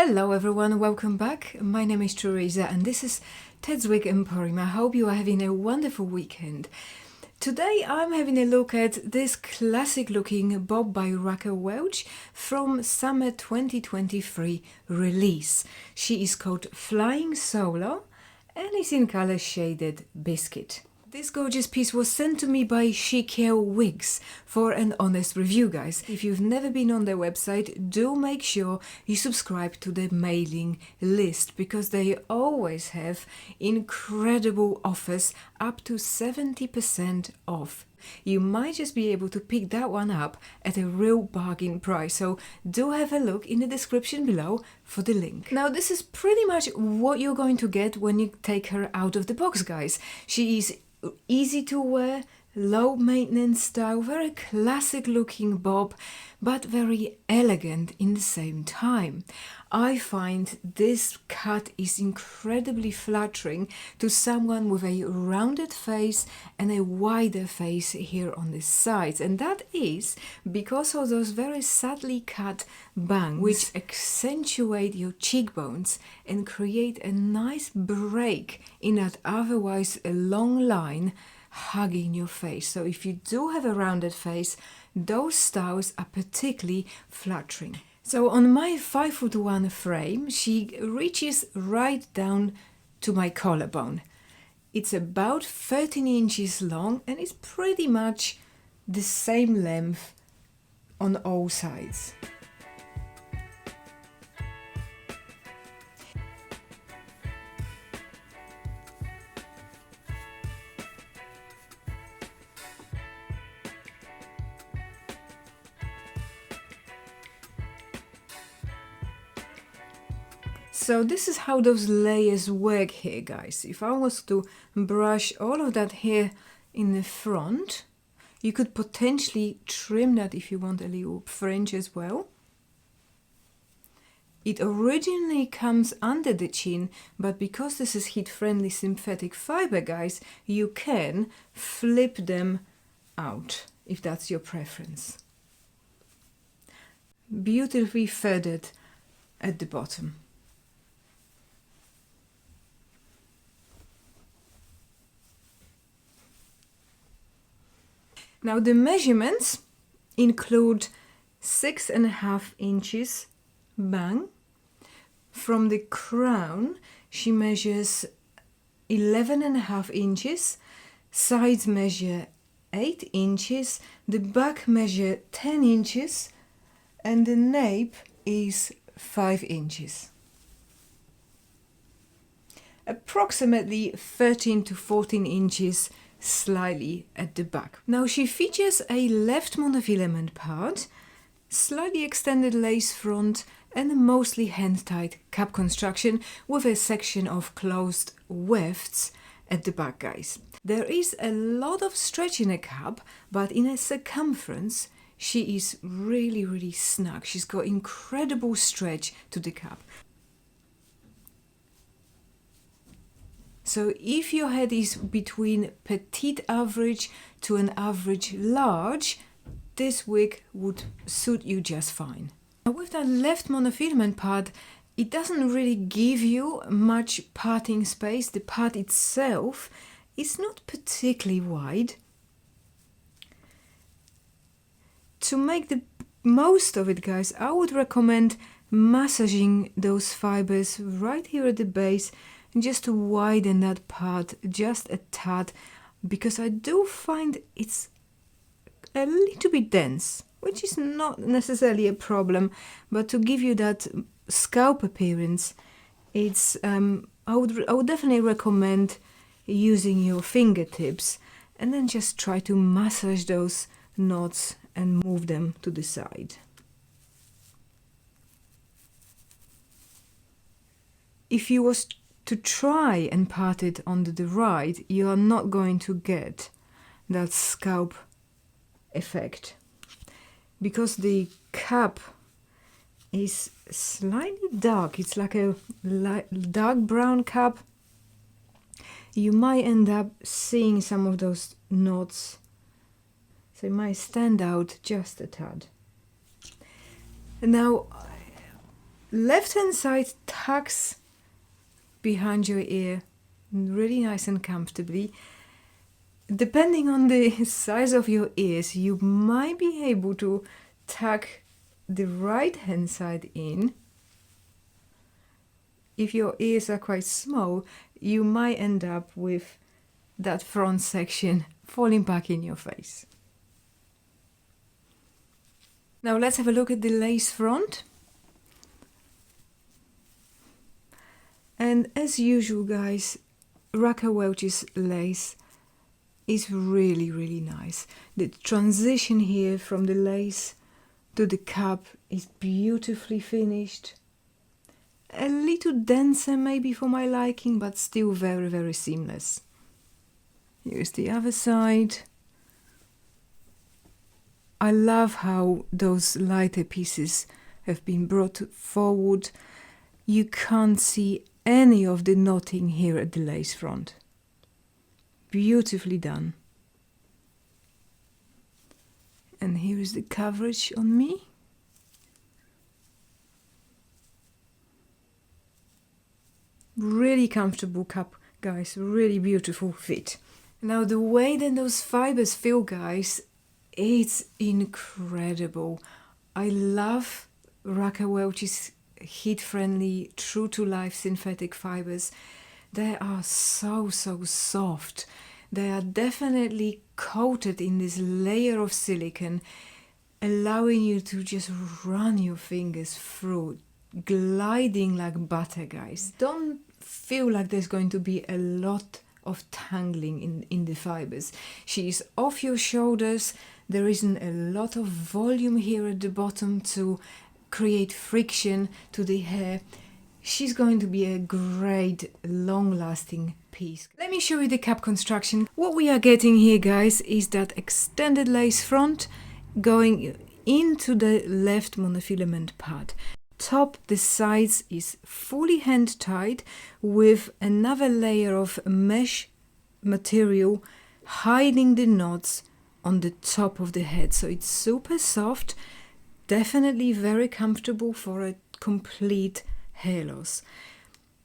Hello everyone, welcome back. My name is Teresa and this is Ted's Wig Emporium. I hope you are having a wonderful weekend. Today I'm having a look at this classic looking bob by Raquel Welch from summer 2023 release. She is called Flying Solo and is in color shaded Biscuit. This gorgeous piece was sent to me by Raquel Wigs for an honest review, guys. If you've never been on their website, do make sure you subscribe to their mailing list because they always have incredible offers up to 70% off. You might just be able to pick that one up at a real bargain price, so do have a look in the description below for the link. Now this is pretty much what you're going to get when you take her out of the box, guys. She is easy to wear, low maintenance style, very classic looking bob, but very elegant in the same time. I find this cut is incredibly flattering to someone with a rounded face and a wider face here on the sides, and that is because of those very subtly cut bangs which accentuate your cheekbones and create a nice break in that otherwise a long line hugging your face. So if you do have a rounded face, those styles are particularly flattering. So on my 5'1" frame, she reaches right down to my collarbone. It's about 13 inches long and it's pretty much the same length on all sides. So this is how those layers work here, guys. If I was to brush all of that hair in the front, you could potentially trim that if you want a little fringe as well. It originally comes under the chin, but because this is heat-friendly synthetic fiber, guys, you can flip them out if that's your preference. Beautifully feathered at the bottom. Now the measurements include 6.5 inches bang. From the crown she measures 11.5 inches, sides measure 8 inches, the back measure 10 inches and the nape is 5 inches. Approximately 13 to 14 inches slightly at the back. Now she features a left monofilament part, slightly extended lace front and a mostly hand-tied cap construction with a section of closed wefts at the back, guys. There is a lot of stretch in a cap, but in a circumference she is really snug. She's got incredible stretch to the cap. So if your head is between petite average to an average large, this wig would suit you just fine. Now with that left monofilament part, it doesn't really give you much parting space. The part itself is not particularly wide. To make the most of it, guys, I would recommend massaging those fibers right here at the base just to widen that part just a tad, because I do find it's a little bit dense, which is not necessarily a problem, but to give you that scalp appearance, it's I would definitely recommend using your fingertips and then just try to massage those knots and move them to the side. If you was to try and part it on the right, you are not going to get that scalp effect because the cap is slightly dark. It's like a dark brown cap. You might end up seeing some of those knots, so it might stand out just a tad. Now left hand side tucks behind your ear really nice and comfortably. Depending on the size of your ears, you might be able to tuck the right hand side in. If your ears are quite small, you might end up with that front section falling back in your face. Now let's have a look at the lace front. And as usual, guys, Raquel Welch's lace is really, really nice. The transition here from the lace to the cap is beautifully finished. A little denser maybe for my liking, but still very, very seamless. Here's the other side. I love how those lighter pieces have been brought forward. You can't see any of the knotting here at the lace front. Beautifully done. And here is the coverage on me. Really comfortable cap, guys, really beautiful fit. Now the way that those fibers feel, guys, it's incredible. I love Raquel Welch's heat-friendly Tru2Lifte synthetic fibers. They are so soft. They are definitely coated in this layer of silicone, allowing you to just run your fingers through, gliding like butter, guys. Don't feel like there's going to be a lot of tangling in the fibers. She is off your shoulders. There isn't a lot of volume here at the bottom to create friction to the hair. She's going to be a great long-lasting piece. Let me show you the cap construction. What we are getting here, guys, is that extended lace front going into the left monofilament part. Top, the sides is fully hand tied with another layer of mesh material hiding the knots on the top of the head. So it's super soft, definitely very comfortable for a complete hair loss.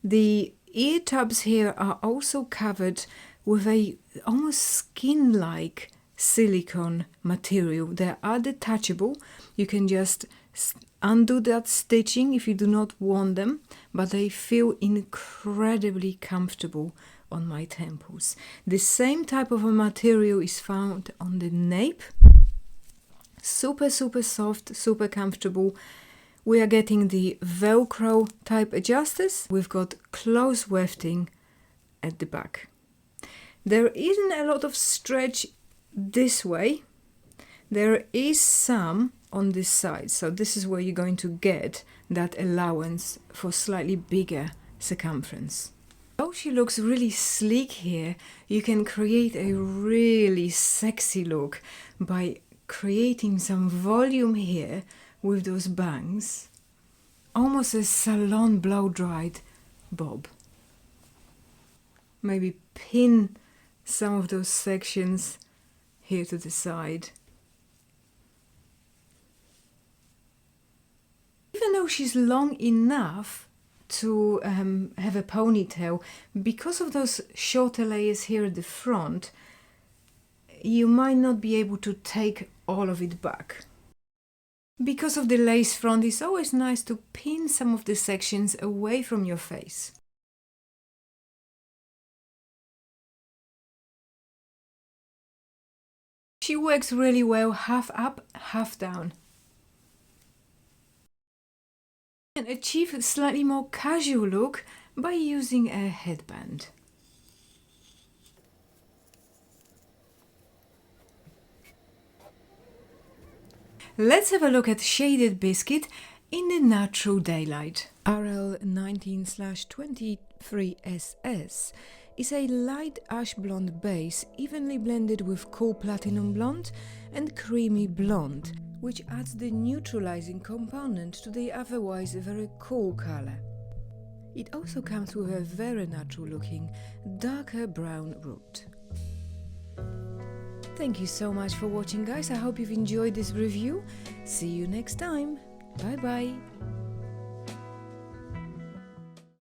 The ear tubs here are also covered with a almost skin-like silicone material. They are detachable. You can just undo that stitching if you do not want them, but they feel incredibly comfortable on my temples. The same type of a material is found on the nape. Super soft, super comfortable. We are getting the Velcro type adjusters. We've got close wefting at the back. There isn't a lot of stretch this way. There is some on this side, so this is where you're going to get that allowance for slightly bigger circumference. Oh, she looks really sleek here. You can create a really sexy look by creating some volume here with those bangs, almost a salon blow-dried bob. Maybe pin some of those sections here to the side. Even though she's long enough to have a ponytail, because of those shorter layers here at the front, you might not be able to take all of it back. Because of the lace front, it's always nice to pin some of the sections away from your face. She works really well, half up, half down. And achieve a slightly more casual look by using a headband. Let's have a look at shaded Biscuit in the natural daylight. RL 19/23SS is a light ash blonde base evenly blended with cool platinum blonde and creamy blonde, which adds the neutralizing component to the otherwise very cool color. It also comes with a very natural looking darker brown root. Thank you so much for watching, guys. I hope you've enjoyed this review. See you next time. Bye bye.